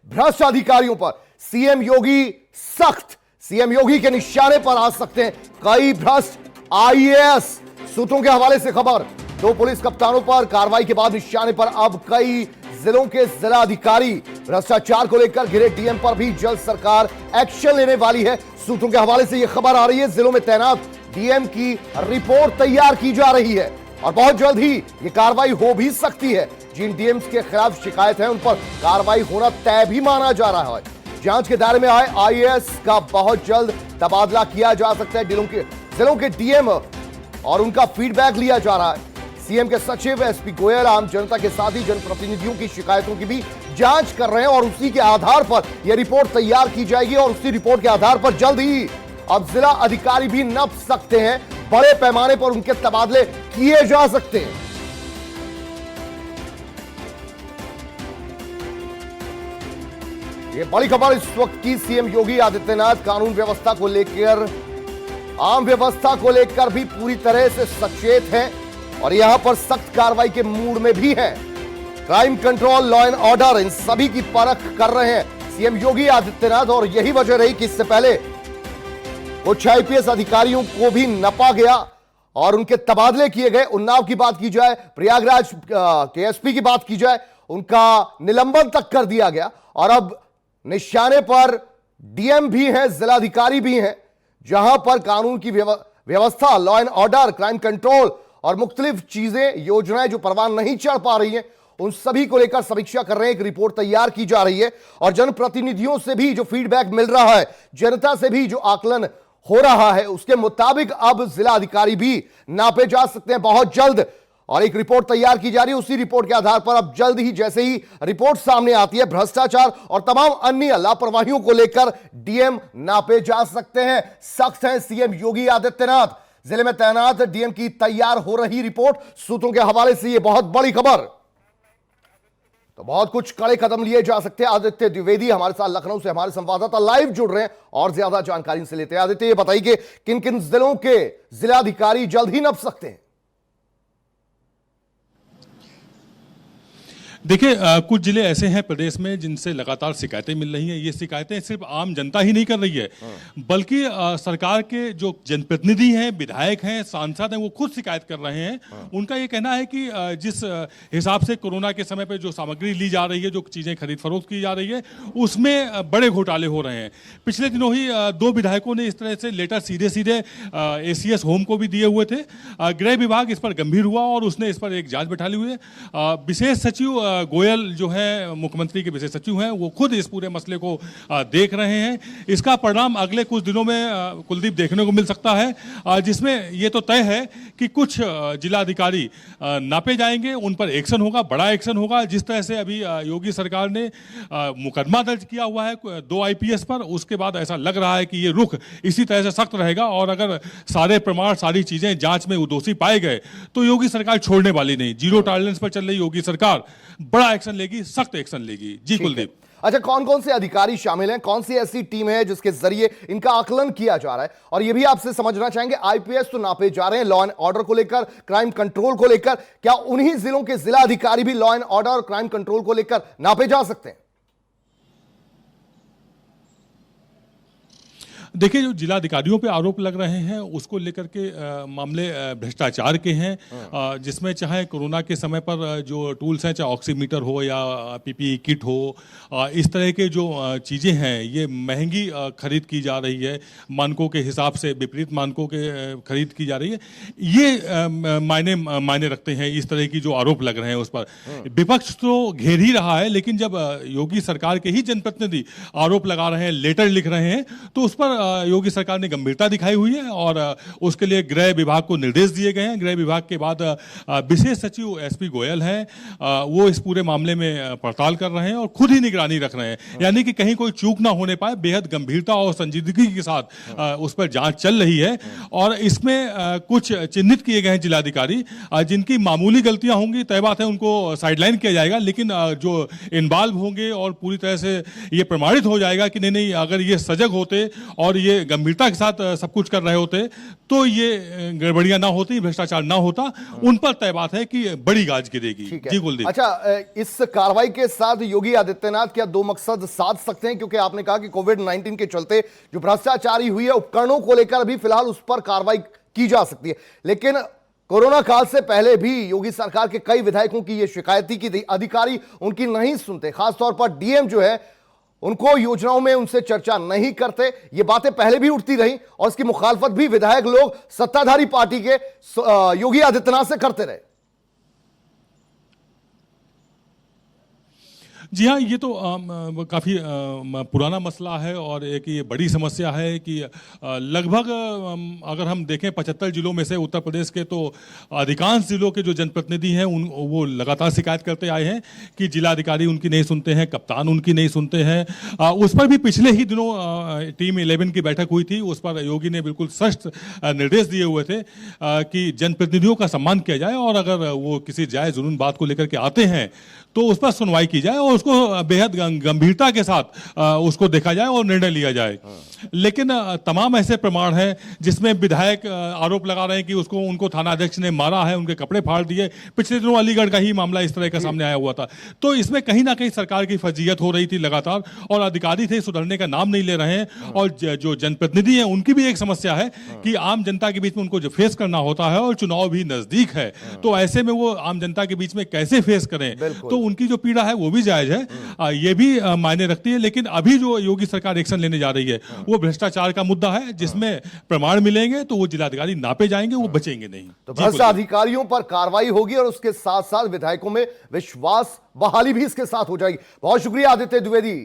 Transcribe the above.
भ्रष्ट अधिकारियों पर सीएम योगी सख्त। सीएम योगी के निशाने पर आ सकते हैं कई भ्रष्ट आईएएस। सूत्रों के हवाले से खबर, 2 पुलिस कप्तानों पर कार्रवाई के बाद निशाने पर अब कई जिलों के जिला अधिकारी। भ्रष्टाचार को लेकर घिरे डीएम पर भी जल्द सरकार एक्शन लेने वाली है। सूत्रों के हवाले से यह खबर आ रही है, जिलों में तैनात डीएम की रिपोर्ट तैयार की जा रही है और बहुत जल्द ही यह कार्रवाई हो भी सकती है। जिन डीएम्स के खिलाफ शिकायत है उन पर कार्रवाई होना तय भी माना जा रहा है। जांच के दायरे में आए आईएएस का बहुत जल्द तबादला किया जा सकता है। जिलों के डीएम और उनका फीडबैक लिया जा रहा है। सीएम के सचिव एसपी गोयल आम जनता के साथ ही जनप्रतिनिधियों की शिकायतों की भी जांच कर रहे हैं और उसी के आधार पर यह रिपोर्ट तैयार की जाएगी और उसी रिपोर्ट के आधार पर जल्द ही अब जिला अधिकारी भी नप सकते हैं। बड़े पैमाने पर उनके तबादले किए जा सकते हैं। यह बड़ी खबर इस वक्त की। सीएम योगी आदित्यनाथ कानून व्यवस्था को लेकर, आम व्यवस्था को लेकर भी पूरी तरह से सचेत हैं और यहां पर सख्त कार्रवाई के मूड में भी हैं। Crime control, law and order, इन सभी की परख कर रहे हैं सीएम योगी आदित्यनाथ। और यही वजह रही कि इससे पहले कुछ आईपीएस अधिकारियों को भी नपा गया और उनके तबादले किए गए। उन्नाव की बात की जाए, प्रयागराज के एसपी की बात की जाए, उनका निलंबन तक कर दिया गया और अब निशाने पर डीएम भी हैं, जिलाधिकारी भी हैं, जहां पर कानून की व्यवस्था, law and order, crime control और मुख्तलिफ चीजें, योजनाएं जो परवान नहीं चढ़ पा रही हैं, उन सभी को लेकर समीक्षा कर रहे हैं। एक रिपोर्ट तैयार की जा रही है और जनप्रतिनिधियों से भी जो फीडबैक मिल रहा है, जनता से भी जो आकलन हो रहा है, उसके मुताबिक अब जिला अधिकारी भी नापे जा सकते हैं बहुत जल्द। और एक रिपोर्ट तैयार की जा रही है, उसी रिपोर्ट के आधार पर अब जल्द ही जैसे ही रिपोर्ट सामने आती है, भ्रष्टाचार और तमाम अन्य लापरवाहियों को लेकर डीएम नापे जा सकते हैं। सख्त है सीएम योगी आदित्यनाथ। जिले में तैनात डीएम की तैयार हो रही रिपोर्ट। सूत्रों के हवाले से यह बहुत बड़ी खबर। तो बहुत कुछ कड़े कदम लिए जा सकते हैं। आदित्य द्विवेदी हमारे साथ लखनऊ से हमारे संवाददाता लाइव जुड़ रहे हैं और ज्यादा जानकारी से लेते हैं। आदित्य, ये बताइए कि किन किन जिलों के जिलाधिकारी जल्द ही नप सकते हैं? देखिए, कुछ जिले ऐसे हैं प्रदेश में जिनसे लगातार शिकायतें मिल रही हैं। ये शिकायतें सिर्फ आम जनता ही नहीं कर रही है, बल्कि सरकार के जो जनप्रतिनिधि हैं, विधायक हैं, सांसद हैं, वो खुद शिकायत कर रहे हैं। उनका ये कहना है कि जिस हिसाब से कोरोना के समय पर जो सामग्री ली जा रही है, जो चीज़ें खरीद फरोख्त की जा रही है, उसमें बड़े घोटाले हो रहे हैं। पिछले दिनों ही 2 विधायकों ने इस तरह से लेटर सीधे सीधे एसीएस होम को भी दिए हुए थे। गृह विभाग इस पर गंभीर हुआ और उसने इस पर एक जाँच बैठा ली हुई है। विशेष सचिव गोयल जो है, मुख्यमंत्री के विशेष सचिव हैं, वो खुद इस पूरे मसले को देख रहे हैं। इसका परिणाम अगले कुछ दिनों में कुलदीप देखने को मिल सकता है, जिसमें ये तो तय है कि कुछ जिलाधिकारी नापे जाएंगे, उन पर एक्शन होगा, बड़ा एक्शन होगा। जिस तरह से अभी योगी सरकार ने मुकदमा दर्ज किया हुआ है 2 आईपीएस पर, उसके बाद ऐसा लग रहा है कि ये रुख इसी तरह से सख्त रहेगा और अगर सारे प्रमाण, सारी चीजें जांच में दोषी पाए गए तो योगी सरकार छोड़ने वाली नहीं। जीरो टॉलरेंस पर चल रही योगी सरकार बड़ा एक्शन लेगी, सख्त एक्शन लेगी। जी कुलदीप। अच्छा, कौन कौन से अधिकारी शामिल हैं? कौन सी ऐसी टीम है जिसके जरिए इनका आकलन किया जा रहा है? और यह भी आपसे समझना चाहेंगे, आईपीएस तो नापे जा रहे हैं लॉ एंड ऑर्डर को लेकर, क्राइम कंट्रोल को लेकर, क्या उन्हीं जिलों के जिला अधिकारी भी लॉ एंड ऑर्डर और क्राइम कंट्रोल को लेकर नापे जा सकते हैं? देखिए, जो जिलाधिकारियों पे आरोप लग रहे हैं उसको लेकर के मामले भ्रष्टाचार के हैं, जिसमें चाहे कोरोना के समय पर जो टूल्स हैं, चाहे ऑक्सीमीटर हो या पीपीई किट हो, इस तरह के जो चीज़ें हैं ये महंगी खरीद की जा रही है, मानकों के हिसाब से विपरीत मानकों के खरीद की जा रही है। ये मायने रखते हैं इस तरह की जो आरोप लग रहे हैं उस पर। विपक्ष तो घेर ही रहा है, लेकिन जब योगी सरकार के ही जनप्रतिनिधि आरोप लगा रहे हैं, लेटर लिख रहे हैं, तो उस पर योगी सरकार ने गंभीरता दिखाई हुई है और उसके लिए गृह विभाग को निर्देश दिए गए हैं। गृह विभाग के बाद विशेष सचिव एसपी गोयल हैं, वो इस पूरे मामले में पड़ताल कर रहे हैं और खुद ही निगरानी रख रहे हैं, यानी कि कहीं कोई चूक ना होने पाए। बेहद गंभीरता और संजीदगी के साथ उस पर जांच चल रही है और इसमें कुछ चिन्हित किए गए हैं जिलाधिकारी, जिनकी मामूली गलतियां होंगी, तय बात है उनको साइडलाइन किया जाएगा, लेकिन जो इन्वॉल्व होंगे और पूरी तरह से ये प्रमाणित हो जाएगा कि नहीं, अगर ये सजग होते और ये गंभीरता के साथ सब कुछ कर रहे होते तो ये गड़बड़ियां ना होती, भ्रष्टाचार ना होता। उन पर तय बात है कि बड़ी गाज गिरेगी। ठीक है। जी कुलदीप। अच्छा, इस कार्रवाई के साथ योगी आदित्यनाथ क्या दो मकसद साध सकते हैं? क्योंकि आपने कहा कि कोविड-19 के चलते जो भ्रष्टाचारी हुई है उपकरणों को लेकर भी फिलहाल उस पर कार्रवाई की जा सकती है, लेकिन कोरोना काल से पहले भी योगी सरकार के कई विधायकों की यह शिकायत थी कि अधिकारी उनकी नहीं सुनते, खासतौर पर डीएम जो है उनको योजनाओं में उनसे चर्चा नहीं करते। ये बातें पहले भी उठती रही और इसकी मुखालफत भी विधायक लोग सत्ताधारी पार्टी के योगी आदित्यनाथ से करते रहे। जी हाँ, ये तो काफ़ी पुराना मसला है और एक ये बड़ी समस्या है कि लगभग अगर हम देखें 75 जिलों में से उत्तर प्रदेश के तो अधिकांश जिलों के जो जनप्रतिनिधि हैं वो लगातार शिकायत करते आए हैं कि जिलाधिकारी उनकी नहीं सुनते हैं, कप्तान उनकी नहीं सुनते हैं। उस पर भी पिछले ही दिनों टीम 11 की बैठक हुई थी, उस पर योगी ने बिल्कुल सख्त निर्देश दिए हुए थे कि जनप्रतिनिधियों का सम्मान किया जाए और अगर वो किसी जायज़ जुनून बात को लेकर के आते हैं तो उस पर सुनवाई की जाए और उसको बेहद गंभीरता के साथ उसको देखा जाए और निर्णय लिया जाए। लेकिन तमाम ऐसे प्रमाण हैं जिसमें विधायक आरोप लगा रहे हैं कि उसको उनको थाना अध्यक्ष ने मारा है, उनके कपड़े फाड़ दिए। पिछले दिनों अलीगढ़ का ही मामला इस तरह का सामने आया हुआ था। तो इसमें कहीं ना कहीं सरकार की फर्जियत हो रही थी लगातार और अधिकारी थे सुधरने का नाम नहीं ले रहे हैं। और जो जनप्रतिनिधि हैं उनकी भी एक समस्या है कि आम जनता के बीच में उनको जो फेस करना होता है और चुनाव भी नजदीक है, तो ऐसे में वो आम जनता के बीच में कैसे फेस करें, तो उनकी जो पीड़ा है वो भी जायज है, ये भी मायने रखती है। लेकिन अभी जो योगी सरकार एक्शन लेने जा रही है वो भ्रष्टाचार का मुद्दा है, जिसमें प्रमाण मिलेंगे तो वो जिलाधिकारी नापे जाएंगे, वो बचेंगे नहीं। तो भ्रष्ट अधिकारियों पर कार्रवाई होगी और उसके साथ साथ विधायकों में विश्वास बहाली भी इसके साथ हो जाएगी। बहुत शुक्रिया आदित्य द्विवेदी